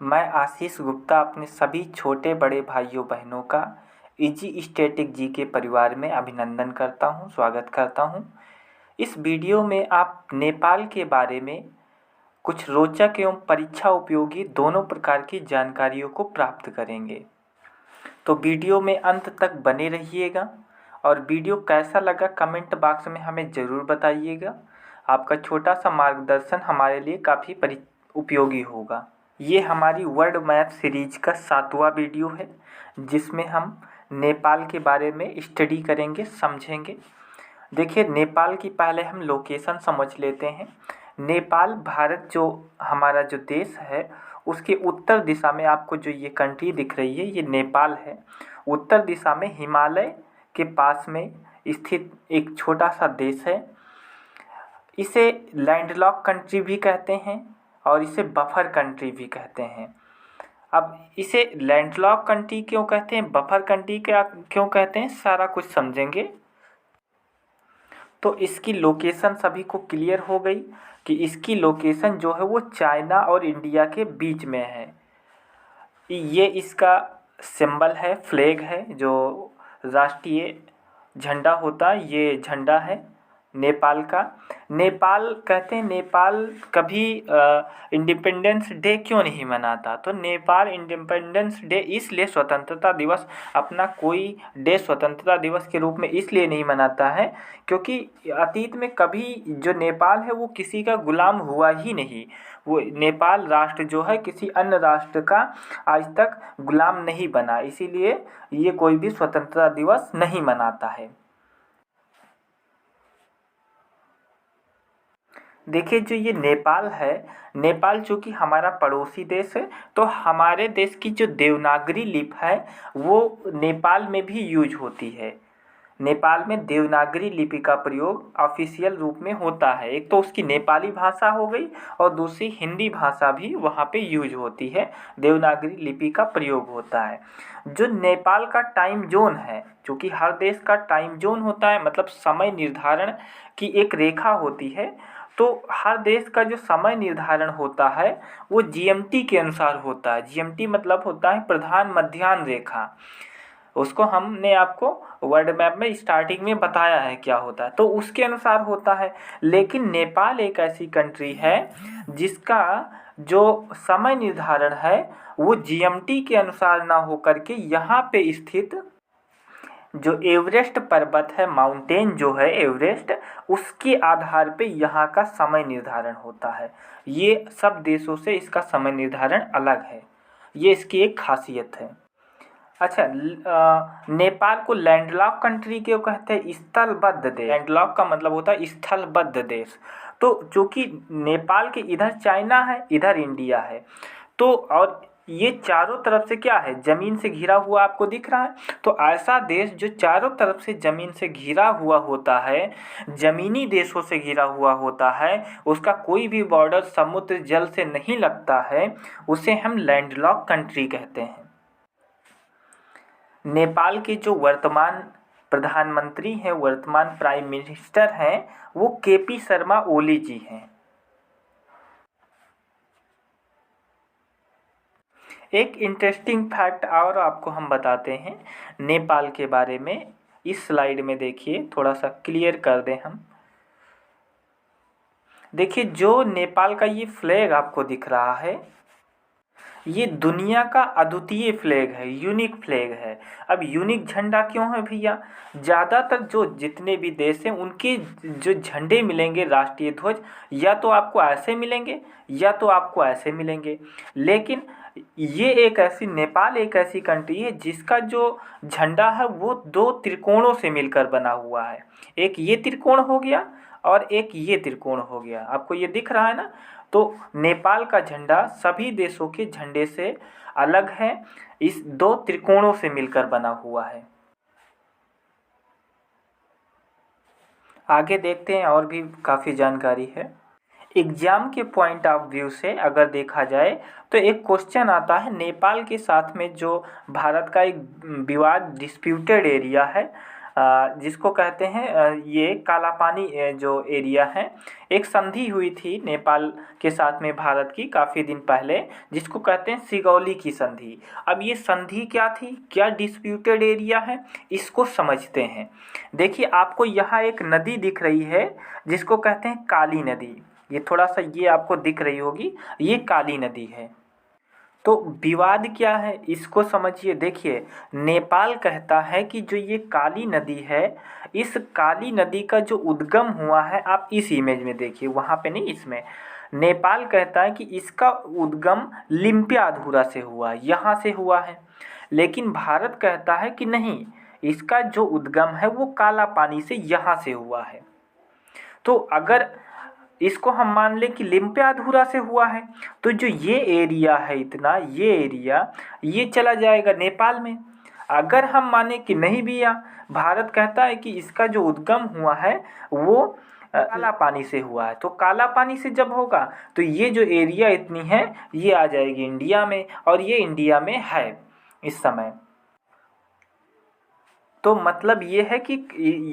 मैं आशीष गुप्ता अपने सभी छोटे बड़े भाइयों बहनों का इजी स्टैटिक जी के परिवार में अभिनंदन करता हूं, स्वागत करता हूं। इस वीडियो में आप नेपाल के बारे में कुछ रोचक एवं परीक्षा उपयोगी दोनों प्रकार की जानकारियों को प्राप्त करेंगे। तो वीडियो में अंत तक बने रहिएगा और वीडियो कैसा लगा कमेंट बॉक्स में हमें ज़रूर बताइएगा। आपका छोटा सा मार्गदर्शन हमारे लिए काफ़ी उपयोगी होगा। ये हमारी वर्ल्ड मैप सीरीज का 7वां वीडियो है जिसमें हम नेपाल के बारे में स्टडी करेंगे, समझेंगे। देखिए, नेपाल की पहले हम लोकेशन समझ लेते हैं। नेपाल भारत जो हमारा जो देश है उसके उत्तर दिशा में आपको जो ये कंट्री दिख रही है ये नेपाल है। उत्तर दिशा में हिमालय के पास में स्थित एक छोटा सा देश है। इसे लैंडलॉक कंट्री भी कहते हैं और इसे बफर कंट्री भी कहते हैं। अब इसे लैंडलॉक कंट्री क्यों कहते हैं, बफर कंट्री क्यों कहते हैं, सारा कुछ समझेंगे। तो इसकी लोकेशन सभी को क्लियर हो गई कि इसकी लोकेशन जो है वो चाइना और इंडिया के बीच में है। ये इसका सिंबल है, फ्लैग है, जो राष्ट्रीय झंडा होता है, ये झंडा है नेपाल का। नेपाल कहते हैं नेपाल कभी इंडिपेंडेंस डे क्यों नहीं मनाता, तो नेपाल इंडिपेंडेंस डे इसलिए स्वतंत्रता दिवस अपना कोई डे स्वतंत्रता दिवस के रूप में इसलिए नहीं मनाता है क्योंकि अतीत में कभी जो नेपाल है वो किसी का गुलाम हुआ ही नहीं। वो नेपाल राष्ट्र जो है किसी अन्य राष्ट्र का आज तक गुलाम नहीं बना, इसीलिए ये कोई भी स्वतंत्रता दिवस नहीं मनाता है। देखिए, जो ये नेपाल है, नेपाल चूँकि हमारा पड़ोसी देश है तो हमारे देश की जो देवनागरी लिपि है वो नेपाल में भी यूज होती है। नेपाल में देवनागरी लिपि का प्रयोग ऑफिशियल रूप में होता है। एक तो उसकी नेपाली भाषा हो गई और दूसरी हिंदी भाषा भी वहाँ पे यूज होती है, देवनागरी लिपि का प्रयोग होता है। जो नेपाल का टाइम जोन है, चूँकि हर देश का टाइम जोन होता है, मतलब समय निर्धारण की एक रेखा होती है, तो हर देश का जो समय निर्धारण होता है वो जीएमटी के अनुसार होता है। जीएमटी मतलब होता है प्रधान मध्याह्न रेखा। उसको हमने आपको वर्ल्ड मैप में स्टार्टिंग में बताया है क्या होता है, तो उसके अनुसार होता है। लेकिन नेपाल एक ऐसी कंट्री है जिसका जो समय निर्धारण है वो जीएमटी के अनुसार ना हो करके यहाँ पे स्थित जो एवरेस्ट पर्वत है, माउंटेन जो है एवरेस्ट, उसके आधार पे यहाँ का समय निर्धारण होता है। ये सब देशों से इसका समय निर्धारण अलग है, ये इसकी एक खासियत है। अच्छा, नेपाल को लैंडलॉक कंट्री क्यों कहते हैं, स्थलबद्ध देश। लैंडलॉक का मतलब होता है स्थलबद्ध देश। तो चूँकि नेपाल के इधर चाइना है, इधर इंडिया है, तो और ये चारों तरफ से क्या है, ज़मीन से घिरा हुआ आपको दिख रहा है। तो ऐसा देश जो चारों तरफ से ज़मीन से घिरा हुआ होता है, ज़मीनी देशों से घिरा हुआ होता है, उसका कोई भी बॉर्डर समुद्र जल से नहीं लगता है, उसे हम लैंडलॉक कंट्री कहते हैं। नेपाल के जो वर्तमान प्रधानमंत्री हैं, वर्तमान प्राइम मिनिस्टर हैं, वो केपी शर्मा ओली जी हैं। एक इंटरेस्टिंग फैक्ट और आपको हम बताते हैं नेपाल के बारे में। इस स्लाइड में देखिए, थोड़ा सा क्लियर कर दें हम। देखिए, जो नेपाल का ये फ्लैग आपको दिख रहा है ये दुनिया का अद्वितीय फ्लैग है, यूनिक फ्लैग है। अब यूनिक झंडा क्यों है भैया, ज़्यादातर जो जितने भी देश हैं उनके जो झंडे मिलेंगे राष्ट्रीय ध्वज, या तो आपको ऐसे मिलेंगे या तो आपको ऐसे मिलेंगे। लेकिन ये एक ऐसी नेपाल एक ऐसी कंट्री है जिसका जो झंडा है वो दो त्रिकोणों से मिलकर बना हुआ है। एक ये त्रिकोण हो गया और एक ये त्रिकोण हो गया, आपको ये दिख रहा है ना। तो नेपाल का झंडा सभी देशों के झंडे से अलग है, इस दो त्रिकोणों से मिलकर बना हुआ है। आगे देखते हैं, और भी काफ़ी जानकारी है। एग्जाम के पॉइंट ऑफ व्यू से अगर देखा जाए तो एक क्वेश्चन आता है, नेपाल के साथ में जो भारत का एक विवाद डिस्प्यूटेड एरिया है जिसको कहते हैं ये काला पानी जो एरिया है, एक संधि हुई थी नेपाल के साथ में भारत की काफ़ी दिन पहले, जिसको कहते हैं सिगौली की संधि। अब ये संधि क्या थी, क्या डिस्प्यूटेड एरिया है, इसको समझते हैं। देखिए आपको यहाँ एक नदी दिख रही है जिसको कहते हैं काली नदी। ये थोड़ा सा ये आपको दिख रही होगी, ये काली नदी है। तो विवाद क्या है इसको समझिए। देखिए नेपाल कहता है कि जो ये काली नदी है, इस काली नदी का जो उद्गम हुआ है, आप इस इमेज में देखिए, वहाँ पे नहीं, इसमें नेपाल कहता है कि इसका उद्गम लिम्पियाधुरा से हुआ, यहाँ से हुआ है। लेकिन भारत कहता है कि नहीं, इसका जो उद्गम है वो काला पानी से यहाँ से हुआ है। तो अगर इसको हम मान लें कि लिम्पियाधुरा से हुआ है, तो जो ये एरिया है इतना, ये एरिया ये चला जाएगा नेपाल में। अगर हम माने कि नहीं भैया, भारत कहता है कि इसका जो उद्गम हुआ है वो काला पानी से हुआ है, तो काला पानी से जब होगा तो ये जो एरिया इतनी है ये आ जाएगी इंडिया में, और ये इंडिया में है इस समय। तो मतलब ये है कि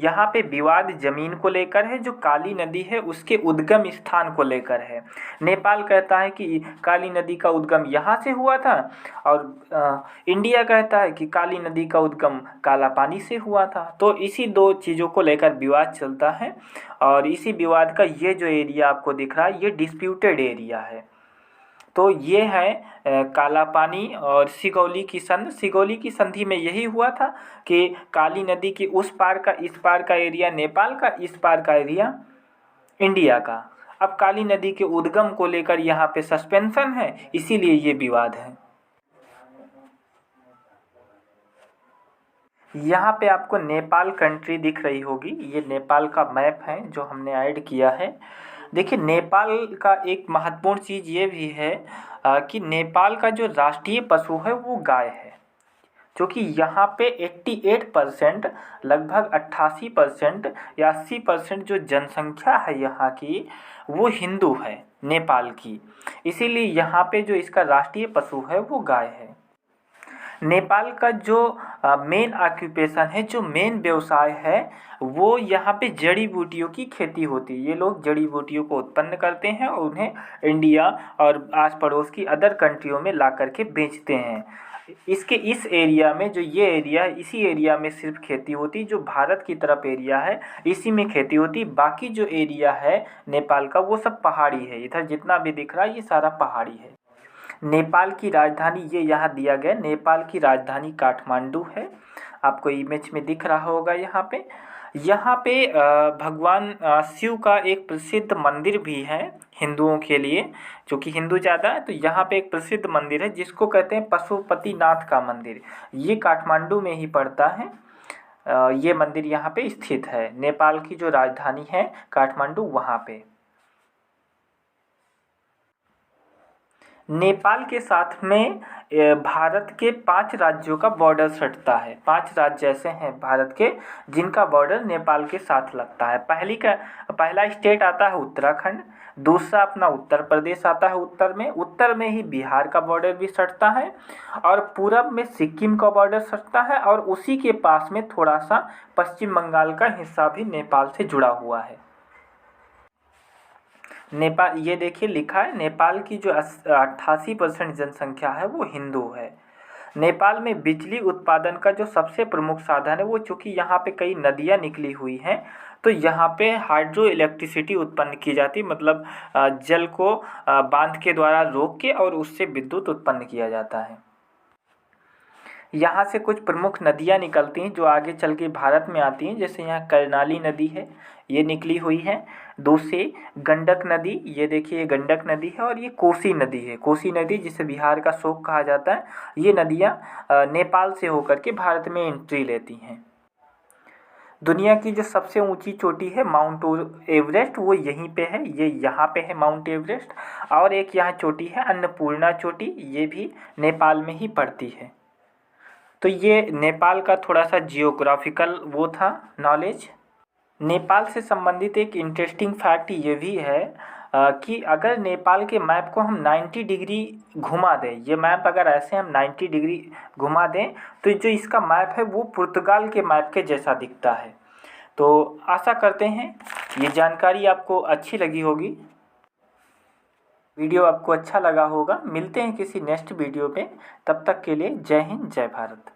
यहाँ पे विवाद ज़मीन को लेकर है, जो काली नदी है उसके उद्गम स्थान को लेकर है। नेपाल कहता है कि काली नदी का उद्गम यहाँ से हुआ था, और इंडिया कहता है कि काली नदी का उद्गम काला पानी से हुआ था। तो इसी दो चीज़ों को लेकर विवाद चलता है, और इसी विवाद का ये जो एरिया आपको दिख रहा है ये डिस्प्यूटेड एरिया है। तो ये है काला पानी और सिगौली की संधि। सिगौली की संधि में यही हुआ था कि काली नदी की उस पार का इस पार का एरिया नेपाल का, इस पार का एरिया इंडिया का। अब काली नदी के उद्गम को लेकर यहाँ पे सस्पेंशन है, इसीलिए ये विवाद है। यहाँ पे आपको नेपाल कंट्री दिख रही होगी, ये नेपाल का मैप है जो हमने ऐड किया है। देखिए नेपाल का एक महत्वपूर्ण चीज़ ये भी है कि नेपाल का जो राष्ट्रीय पशु है वो गाय है, क्योंकि यहाँ पे 88% लगभग 88% या 80% जो जनसंख्या है यहाँ की वो हिंदू है नेपाल की, इसीलिए यहाँ पे जो इसका राष्ट्रीय पशु है वो गाय है। नेपाल का जो मेन ऑक्यूपेशन है, जो मेन व्यवसाय है, वो यहाँ पे जड़ी बूटियों की खेती होती है। ये लोग जड़ी बूटियों को उत्पन्न करते हैं और उन्हें इंडिया और आस पड़ोस की अदर कंट्रियों में ला करके बेचते हैं। इसके इस एरिया में, जो ये एरिया है, इसी एरिया में सिर्फ खेती होती, जो भारत की तरफ एरिया है इसी में खेती होती। बाकी जो एरिया है नेपाल का वो सब पहाड़ी है। इधर जितना भी दिख रहा है ये सारा पहाड़ी है। नेपाल की राजधानी ये यहाँ दिया गया, नेपाल की राजधानी काठमांडू है, आपको इमेज में दिख रहा होगा। यहाँ पे भगवान शिव का एक प्रसिद्ध मंदिर भी है हिंदुओं के लिए, जो कि हिंदू ज़्यादा है। तो यहाँ पे एक प्रसिद्ध मंदिर है जिसको कहते हैं पशुपतिनाथ का मंदिर, ये काठमांडू में ही पड़ता है। ये मंदिर यहाँ पे स्थित है, नेपाल की जो राजधानी है काठमांडू, वहाँ पे। नेपाल के साथ में भारत के 5 राज्यों का बॉर्डर सटता है। 5 राज्य ऐसे हैं भारत के जिनका बॉर्डर नेपाल के साथ लगता है। पहला स्टेट आता है उत्तराखंड, दूसरा अपना उत्तर प्रदेश आता है उत्तर में ही बिहार का बॉर्डर भी सटता है, और पूरब में सिक्किम का बॉर्डर सटता है, और उसी के पास में थोड़ा सा पश्चिम बंगाल का हिस्सा भी नेपाल से जुड़ा हुआ है। नेपाल, ये देखिए लिखा है, नेपाल की जो 88% जनसंख्या है वो हिंदू है। नेपाल में बिजली उत्पादन का जो सबसे प्रमुख साधन है वो, चूँकि यहाँ पे कई नदियाँ निकली हुई हैं, तो यहाँ पे हाइड्रो इलेक्ट्रिसिटी उत्पन्न की जाती, मतलब जल को बांध के द्वारा रोक के और उससे विद्युत उत्पन्न किया जाता है। यहाँ से कुछ प्रमुख नदियाँ निकलती हैं जो आगे चल के भारत में आती हैं, जैसे यहाँ कर्णाली नदी है, ये निकली हुई है। दूसरी गंडक नदी, ये देखिए गंडक नदी है, और ये कोसी नदी है। कोसी नदी जिसे बिहार का शोक कहा जाता है, ये नदियाँ नेपाल से होकर के भारत में एंट्री लेती हैं। दुनिया की जो सबसे ऊंची चोटी है माउंट एवरेस्ट, वो यहीं पे है, ये यहाँ पे है माउंट एवरेस्ट। और एक यहाँ चोटी है अन्नपूर्णा चोटी, ये भी नेपाल में ही पड़ती है। तो ये नेपाल का थोड़ा सा जियोग्राफिकल वो था नॉलेज। नेपाल से संबंधित एक इंटरेस्टिंग फैक्ट ये भी है कि अगर नेपाल के मैप को हम 90 डिग्री घुमा दें, ये मैप अगर ऐसे हम 90 डिग्री घुमा दें तो जो इसका मैप है वो पुर्तगाल के मैप के जैसा दिखता है। तो आशा करते हैं ये जानकारी आपको अच्छी लगी होगी, वीडियो आपको अच्छा लगा होगा। मिलते हैं किसी नेक्स्ट वीडियो पे, तब तक के लिए जय हिंद जय भारत।